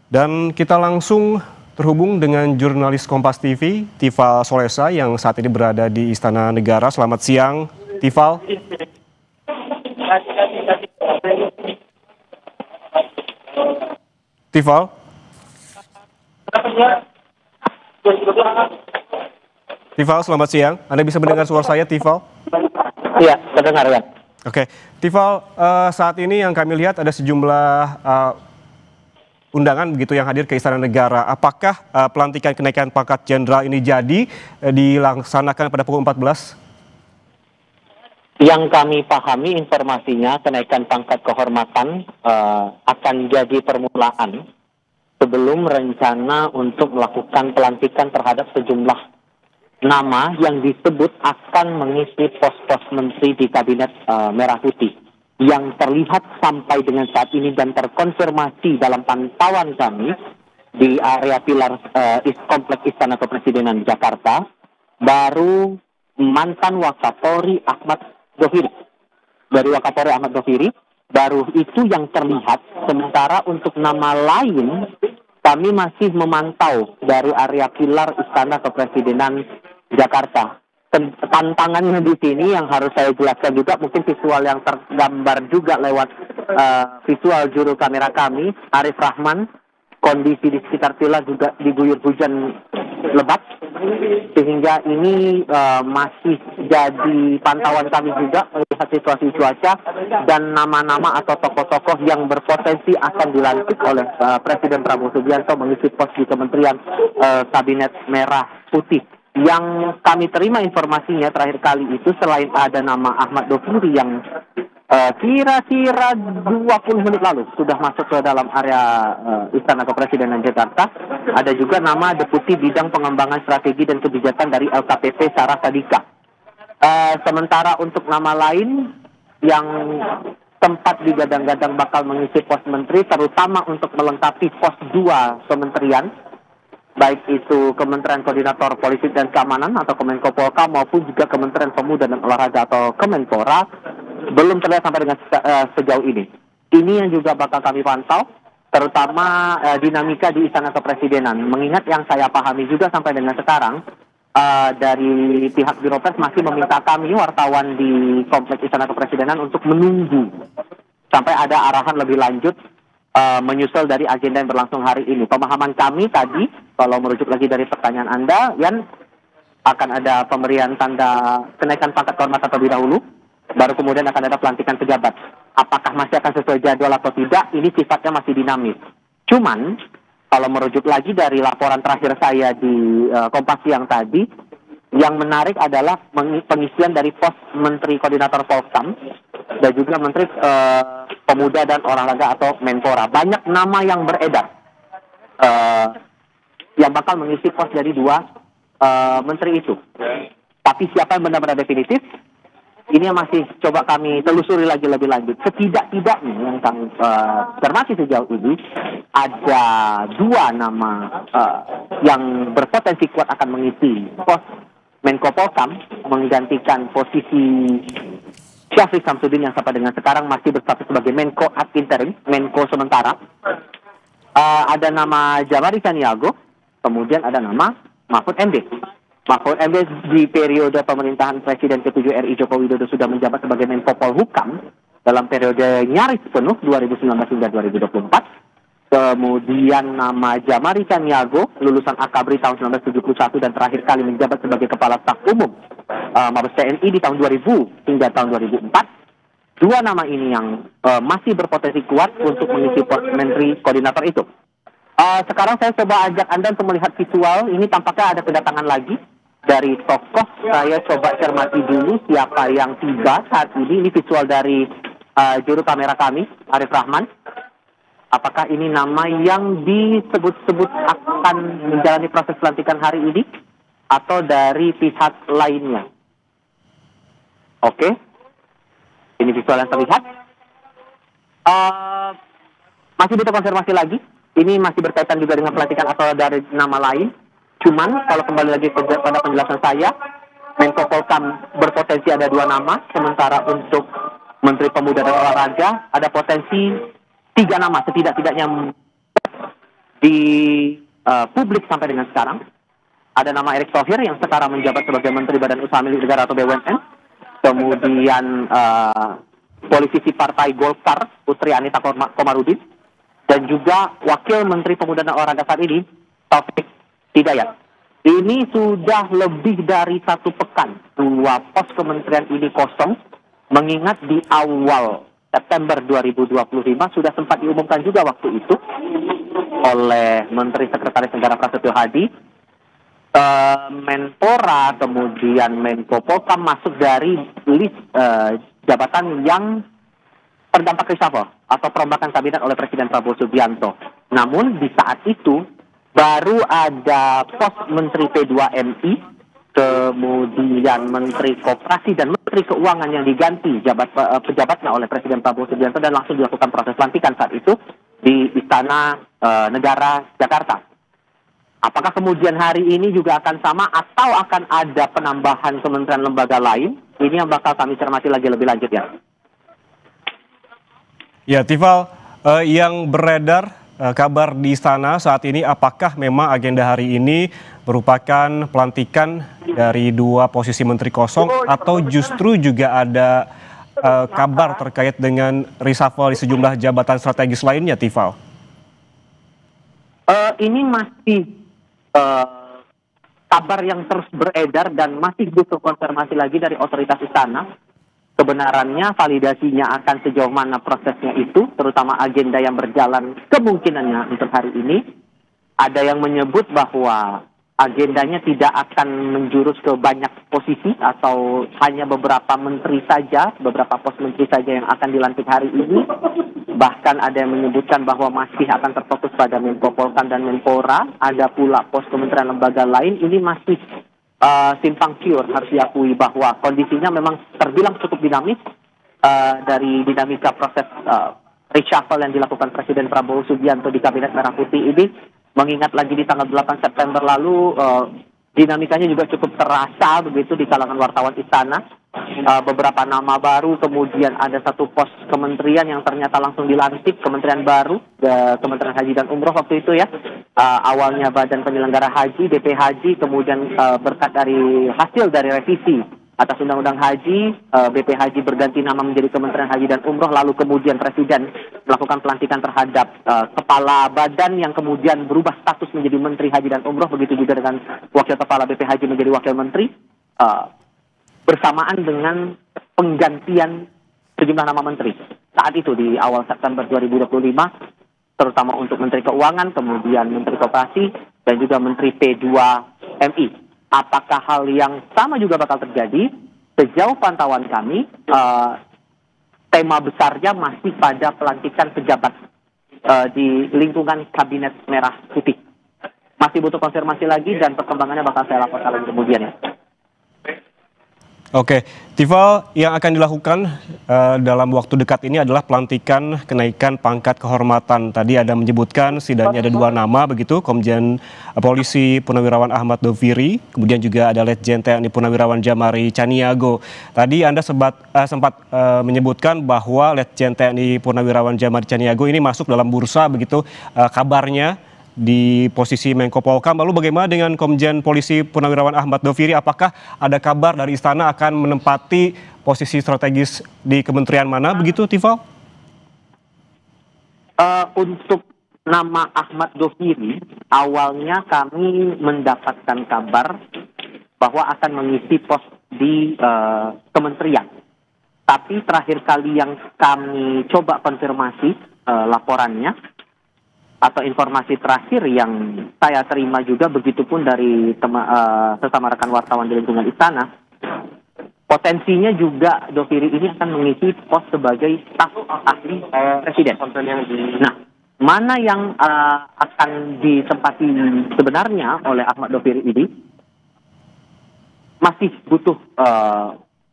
Dan kita langsung terhubung dengan jurnalis Kompas TV, Tifal Solesa yang saat ini berada di Istana Negara. Selamat siang, Tifal. Tifal. Tifal, selamat siang. Anda bisa mendengar suara saya, Tifal? Iya, terdengar ya. Oke, Tifal, saat ini yang kami lihat ada sejumlah undangan begitu yang hadir ke Istana Negara. Apakah pelantikan kenaikan pangkat jenderal ini jadi dilaksanakan pada pukul 14? Yang kami pahami informasinya kenaikan pangkat kehormatan akan jadi permulaan sebelum rencana untuk melakukan pelantikan terhadap sejumlah nama yang disebut akan mengisi pos-pos menteri di Kabinet Merah Putih. Yang terlihat sampai dengan saat ini dan terkonfirmasi dalam pantauan kami di area pilar Kompleks Istana Kepresidenan Jakarta, baru mantan Wakapolri Ahmad Doviri. Dari Wakapolri Ahmad Doviri, baru itu yang terlihat. Sementara untuk nama lain, kami masih memantau dari area pilar Istana Kepresidenan Jakarta. Tantangannya di sini yang harus saya jelaskan juga, mungkin visual yang tergambar juga lewat visual juru kamera kami, Arif Rahman. Kondisi di sekitar pilar juga diguyur hujan lebat, sehingga ini masih jadi pantauan kami juga melihat situasi cuaca dan nama-nama atau tokoh-tokoh yang berpotensi akan dilantik oleh Presiden Prabowo Subianto mengisi pos di Kementerian Kabinet Merah Putih. Yang kami terima informasinya terakhir kali itu, selain ada nama Ahmad Doviri yang kira-kira 20 menit lalu sudah masuk ke dalam area Istana Kepresidenan Jakarta, ada juga nama Deputi Bidang Pengembangan Strategi dan Kebijakan dari LKPP Sarah Sadika. Sementara untuk nama lain yang tempat digadang-gadang bakal mengisi pos menteri, terutama untuk melengkapi pos 2 kementerian, baik itu Kementerian Koordinator Politik dan Keamanan atau Kemenko Polka maupun juga Kementerian Pemuda dan Olahraga atau Kemenpora, belum terlihat sampai dengan sejauh ini. Ini yang juga bakal kami pantau, terutama dinamika di Istana Kepresidenan. Mengingat yang saya pahami juga sampai dengan sekarang, dari pihak Biro Pers masih meminta kami wartawan di Kompleks Istana Kepresidenan untuk menunggu sampai ada arahan lebih lanjut menyusul dari agenda yang berlangsung hari ini. Pemahaman kami tadi, kalau merujuk lagi dari pertanyaan Anda, Yan, akan ada pemberian tanda kenaikan pangkat kehormatan terlebih dahulu, baru kemudian akan ada pelantikan pejabat. Apakah masih akan sesuai jadwal atau tidak, ini sifatnya masih dinamis. Cuman, kalau merujuk lagi dari laporan terakhir saya di Kompas Siang tadi, yang menarik adalah pengisian dari pos Menteri Koordinator Polkam dan juga Menteri Pemuda dan Olahraga atau Menpora. Banyak nama yang beredar yang bakal mengisi pos dari 2 menteri itu. Tapi siapa yang benar-benar definitif, ini yang masih coba kami telusuri lagi lebih lanjut. Setidak-tidaknya yang kami cermati sejauh ini, ada 2 nama yang berpotensi kuat akan mengisi pos Menko Polkam, menggantikan posisi Syafri Samsudin yang sampai dengan sekarang masih berstatus sebagai Menko ad interim, Menko sementara. Ada nama Jamari Caniago, kemudian ada nama Mahfud MD. Mahfud MD di periode pemerintahan Presiden ke-7 RI Joko Widodo sudah menjabat sebagai Menko Polhukam dalam periode nyaris penuh 2019 hingga 2024. Kemudian nama Jamari Caniago, lulusan Akabri tahun 1971 dan terakhir kali menjabat sebagai Kepala Staf Umum Mabes TNI di tahun 2000 hingga tahun 2004. 2 nama ini yang masih berpotensi kuat untuk mengisi pos Menteri Koordinator itu. Sekarang saya coba ajak Anda untuk melihat visual. Ini tampaknya ada kedatangan lagi dari tokoh. Saya coba cermati dulu siapa yang tiba saat ini. Ini visual dari juru kamera kami, Arif Rahman. Apakah ini nama yang disebut-sebut akan menjalani proses pelantikan hari ini atau dari pihak lainnya? Oke. Ini visual yang terlihat. Masih butuh konfirmasi lagi. Ini masih berkaitan juga dengan pelantikan atau dari nama lain. Cuman kalau kembali lagi pada penjelasan saya, Menko Polkam berpotensi ada 2 nama. Sementara untuk Menteri Pemuda dan Olahraga ada potensi 3 nama setidak-tidaknya di publik sampai dengan sekarang. Ada nama Erick Thohir yang sekarang menjabat sebagai Menteri Badan Usaha Milik Negara atau BUMN. Kemudian politisi Partai Golkar, Putri Anita Komarudin. Dan juga Wakil Menteri Pemuda dan Olahraga saat ini, Taufik Hidayat. Ini sudah lebih dari 1 pekan 2 pos kementerian ini kosong, mengingat di awal September 2025 sudah sempat diumumkan juga waktu itu oleh Menteri Sekretaris Negara Prasetyo Hadi, Menpora, kemudian Menko Polhukam masuk dari list jabatan yang terdampak reshuffle atau perombakan kabinet oleh Presiden Prabowo Subianto. Namun di saat itu baru ada pos Menteri P2MI, kemudian Menteri Koperasi dan Menteri Keuangan yang diganti pejabatnya oleh Presiden Prabowo Subianto dan langsung dilakukan proses pelantikan saat itu di Istana Negara Jakarta. Apakah kemudian hari ini juga akan sama atau akan ada penambahan kementerian lembaga lain? Ini yang bakal kami cermati lagi lebih lanjut ya. Ya, Tifal, yang beredar kabar di istana saat ini, apakah memang agenda hari ini merupakan pelantikan dari 2 posisi menteri kosong atau justru juga ada kabar terkait dengan reshuffle di sejumlah jabatan strategis lainnya, Tifal? Ini masih kabar yang terus beredar dan masih butuh konfirmasi lagi dari otoritas istana. Kebenarannya, validasinya akan sejauh mana prosesnya itu, terutama agenda yang berjalan kemungkinannya untuk hari ini. Ada yang menyebut bahwa agendanya tidak akan menjurus ke banyak posisi atau hanya beberapa menteri saja, beberapa pos menteri saja yang akan dilantik hari ini. Bahkan ada yang menyebutkan bahwa masih akan terfokus pada Menko Polhukam dan Menpora. Ada pula pos kementerian lembaga lain. Ini masih simpang siur, harus diakui bahwa kondisinya memang terbilang cukup dinamis dari dinamika proses reshuffle yang dilakukan Presiden Prabowo Subianto di Kabinet Merah Putih ini. Mengingat lagi di tanggal 8 September lalu, dinamikanya juga cukup terasa begitu di kalangan wartawan istana. Beberapa nama baru, kemudian ada 1 pos kementerian yang ternyata langsung dilantik, kementerian baru, Kementerian Haji dan Umroh waktu itu ya. Awalnya Badan Penyelenggara Haji, BP Haji, kemudian berkat dari hasil dari revisi atas Undang-Undang Haji, BP Haji berganti nama menjadi Kementerian Haji dan Umroh, lalu kemudian Presiden melakukan pelantikan terhadap kepala badan yang kemudian berubah status menjadi Menteri Haji dan Umroh, begitu juga dengan Wakil Kepala BP Haji menjadi Wakil Menteri, bersamaan dengan penggantian sejumlah nama menteri. Saat itu di awal September 2025, terutama untuk Menteri Keuangan, kemudian Menteri Koperasi, dan juga Menteri P2MI. Apakah hal yang sama juga bakal terjadi? Sejauh pantauan kami, tema besarnya masih pada pelantikan pejabat di lingkungan Kabinet Merah Putih. Masih butuh konfirmasi lagi dan perkembangannya bakal saya laporkan lagi kemudian ya. Oke, Tifal, yang akan dilakukan dalam waktu dekat ini adalah pelantikan kenaikan pangkat kehormatan. Tadi ada menyebutkan setidaknya ada 2 nama begitu, Komjen Polisi Purnawirawan Ahmad Doviri, kemudian juga ada Letjen TNI Purnawirawan Jamari Caniago. Tadi Anda sempat menyebutkan bahwa Letjen TNI Purnawirawan Jamari Caniago ini masuk dalam bursa begitu kabarnya di posisi Menko Polhukam. Lalu bagaimana dengan Komjen Polisi Purnawirawan Ahmad Doviri? Apakah ada kabar dari istana akan menempati posisi strategis di kementerian mana begitu, Tifal? Untuk nama Ahmad Doviri, awalnya kami mendapatkan kabar bahwa akan mengisi pos di kementerian. Tapi terakhir kali yang kami coba konfirmasi laporannya, atau informasi terakhir yang saya terima juga, begitupun dari sesama rekan wartawan di lingkungan istana, potensinya juga Doviri ini akan mengisi pos sebagai staf ahli presiden. Nah, mana yang akan ditempati sebenarnya oleh Ahmad Doviri ini masih butuh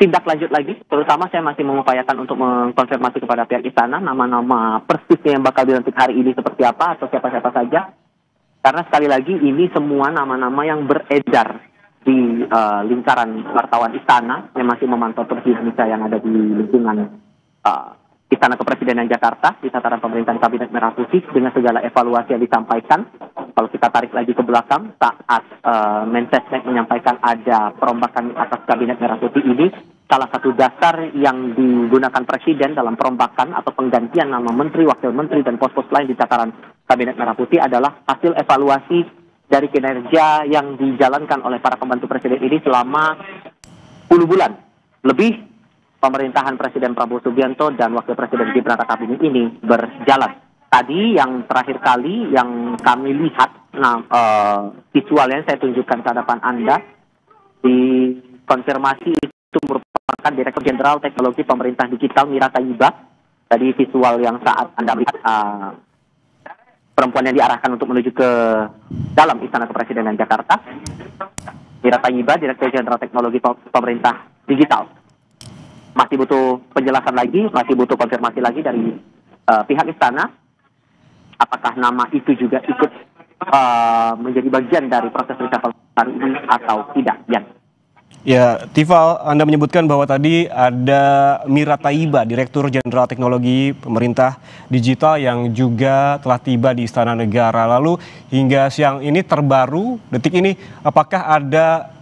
tindak lanjut lagi, terutama saya masih mengupayakan untuk mengkonfirmasi kepada pihak istana nama-nama persisnya yang bakal dilantik hari ini seperti apa atau siapa-siapa saja. Karena sekali lagi ini semua nama-nama yang beredar di lingkaran wartawan istana yang masih memantau terus dinamika yang ada di lingkungan Istana Kepresidenan Jakarta di tataran pemerintahan Kabinet Merah Putih dengan segala evaluasi yang disampaikan. Kalau kita tarik lagi ke belakang saat Mensesnek menyampaikan ada perombakan atas Kabinet Merah Putih ini, salah satu dasar yang digunakan Presiden dalam perombakan atau penggantian nama menteri, wakil menteri, dan pos-pos lain di tataran Kabinet Merah Putih adalah hasil evaluasi dari kinerja yang dijalankan oleh para pembantu Presiden ini selama 10 bulan lebih. Pemerintahan Presiden Prabowo Subianto dan Wakil Presiden Gibran Rakabuming ini berjalan. Tadi yang terakhir kali yang kami lihat, visualnya saya tunjukkan ke hadapan Anda, di konfirmasi itu merupakan Direktur Jenderal Teknologi Pemerintah Digital Mira Tayyiba. Tadi visual yang saat Anda lihat perempuan yang diarahkan untuk menuju ke dalam Istana Kepresidenan Jakarta. Mira Tayyiba, Direktur Jenderal Teknologi Pemerintah Digital. Masih butuh penjelasan lagi, masih butuh konfirmasi lagi dari pihak istana. Apakah nama itu juga ikut menjadi bagian dari proses reshuffle hari ini atau tidak, Yan? Ya, Tifal, Anda menyebutkan bahwa tadi ada Mira Tayyiba, Direktur Jenderal Teknologi Pemerintah Digital yang juga telah tiba di Istana Negara. Lalu hingga siang ini terbaru, detik ini, apakah ada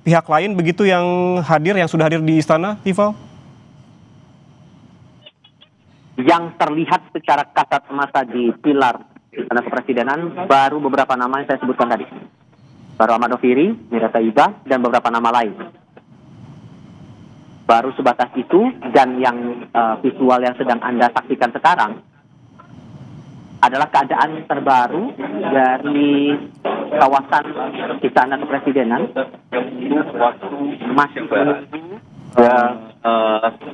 pihak lain begitu yang sudah hadir di istana, Tifal? Yang terlihat secara kasat mata di pilar Istana Kepresidenan baru beberapa nama yang saya sebutkan tadi. Baru Ahmad Doviri, Mira Tayyiba, dan beberapa nama lain. Baru sebatas itu, dan yang visual yang sedang Anda saksikan sekarang adalah keadaan terbaru dari kawasan Istana Kepresidenan. Masih menunggu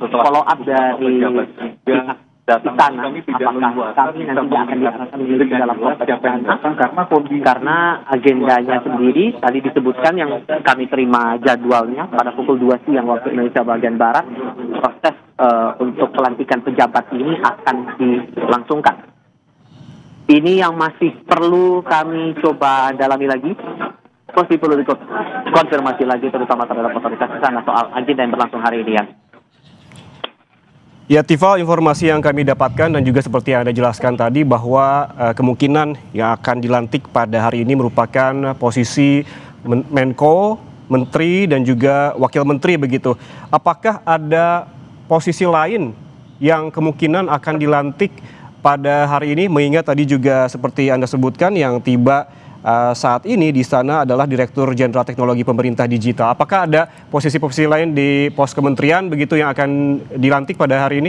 follow up dari pihak istana, apakah kami nanti akan diarahkan menuju dalam proses karena agendanya sendiri tadi disebutkan yang kami terima jadwalnya pada pukul 2 siang waktu Indonesia bagian Barat, proses untuk pelantikan pejabat ini akan dilangsungkan. Ini yang masih perlu kami coba dalami lagi, masih perlu dikonfirmasi lagi terutama terhadap otoritas di sana soal agenda yang berlangsung hari ini, ya. Ya, Tifal, informasi yang kami dapatkan dan juga seperti yang Anda jelaskan tadi bahwa kemungkinan yang akan dilantik pada hari ini merupakan posisi Menko, Menteri, dan juga Wakil Menteri begitu. Apakah ada posisi lain yang kemungkinan akan dilantik pada hari ini, mengingat tadi juga seperti Anda sebutkan yang tiba saat ini di sana adalah Direktur Jenderal Teknologi Pemerintah Digital. Apakah ada posisi-posisi lain di pos kementerian begitu yang akan dilantik pada hari ini?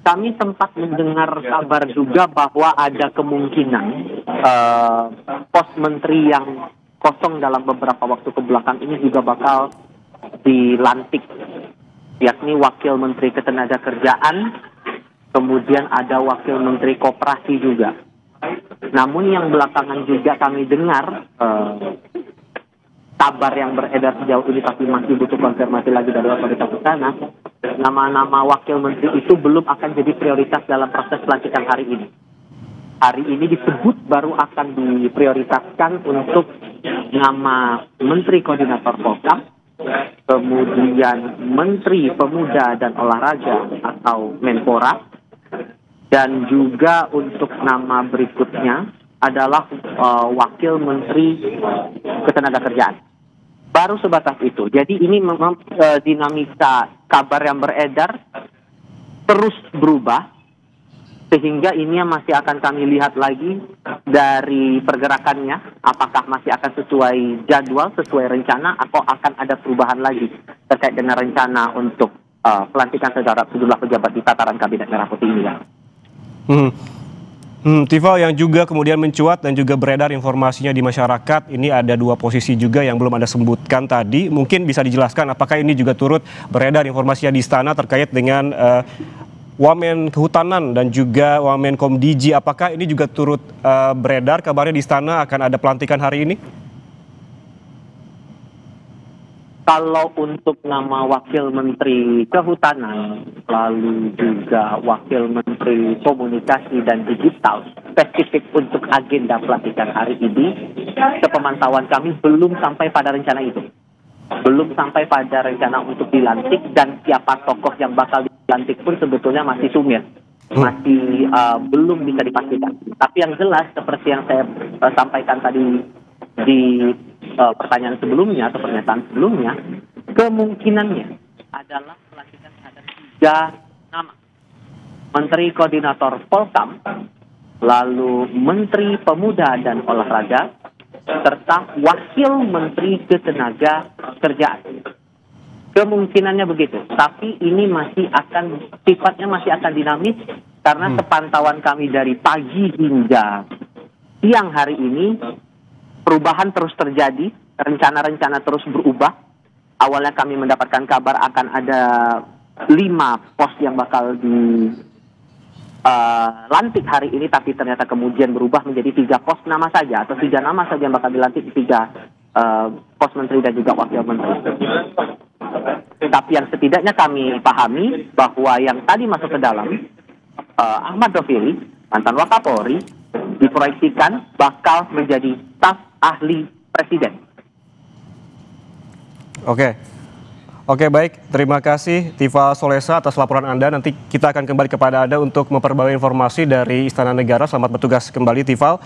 Kami sempat mendengar kabar juga bahwa ada kemungkinan pos menteri yang kosong dalam beberapa waktu kebelakang ini juga bakal dilantik, yakni Wakil Menteri Ketenagakerjaan, kemudian ada Wakil Menteri Koperasi juga. Namun yang belakangan juga kami dengar kabar yang beredar sejauh ini tapi masih butuh konfirmasi lagi dari otoritas istana, nama-nama wakil menteri itu belum akan jadi prioritas dalam proses pelantikan hari ini. Hari ini disebut baru akan diprioritaskan untuk nama Menteri Koordinator Polkam, kemudian Menteri Pemuda dan Olahraga atau Menpora, dan juga untuk nama berikutnya adalah Wakil Menteri Ketenagakerjaan. Baru sebatas itu. Jadi ini memang dinamika kabar yang beredar terus berubah, sehingga ini yang masih akan kami lihat lagi dari pergerakannya, apakah masih akan sesuai jadwal, sesuai rencana, atau akan ada perubahan lagi terkait dengan rencana untuk pelantikan sejumlah pejabat di tataran Kabinet Merah Putih ini, ya. Tifal, yang juga kemudian mencuat dan juga beredar informasinya di masyarakat, ini ada dua posisi juga yang belum Anda sebutkan tadi. Mungkin bisa dijelaskan apakah ini juga turut beredar informasinya di istana terkait dengan Wamen Kehutanan dan juga Wamen Komdiji. Apakah ini juga turut beredar kabarnya di istana akan ada pelantikan hari ini? Kalau untuk nama Wakil Menteri Kehutanan, lalu juga Wakil Menteri Komunikasi dan Digital, spesifik untuk agenda pelantikan hari ini, sepemantauan kami belum sampai pada rencana itu. belum sampai pada rencana untuk dilantik, dan siapa tokoh yang bakal dilantik pun sebetulnya masih sumir, masih belum bisa dipastikan. Tapi yang jelas seperti yang saya sampaikan tadi di pertanyaan sebelumnya atau pernyataan sebelumnya, kemungkinannya adalah pelantikan terhadap 3 nama: Menteri Koordinator Polkam, lalu Menteri Pemuda dan Olahraga, serta Wakil Menteri Ketenagakerjaan. Kemungkinannya begitu, tapi ini sifatnya masih akan dinamis karena sepantauan kami dari pagi hingga siang hari ini perubahan terus terjadi, rencana-rencana terus berubah. Awalnya kami mendapatkan kabar akan ada 5 pos yang bakal lantik hari ini, tapi ternyata kemudian berubah menjadi 3 pos nama saja, atau 3 nama saja yang bakal dilantik, 3 pos menteri dan juga wakil menteri. Tapi yang setidaknya kami pahami bahwa yang tadi masuk ke dalam, Ahmad Doviri, mantan Wakapolri, diproyeksikan bakal menjadi staf ahli presiden. Oke, baik. Terima kasih Tifal Solesa atas laporan Anda. Nanti kita akan kembali kepada Anda untuk memperbarui informasi dari Istana Negara. Selamat bertugas kembali, Tifal.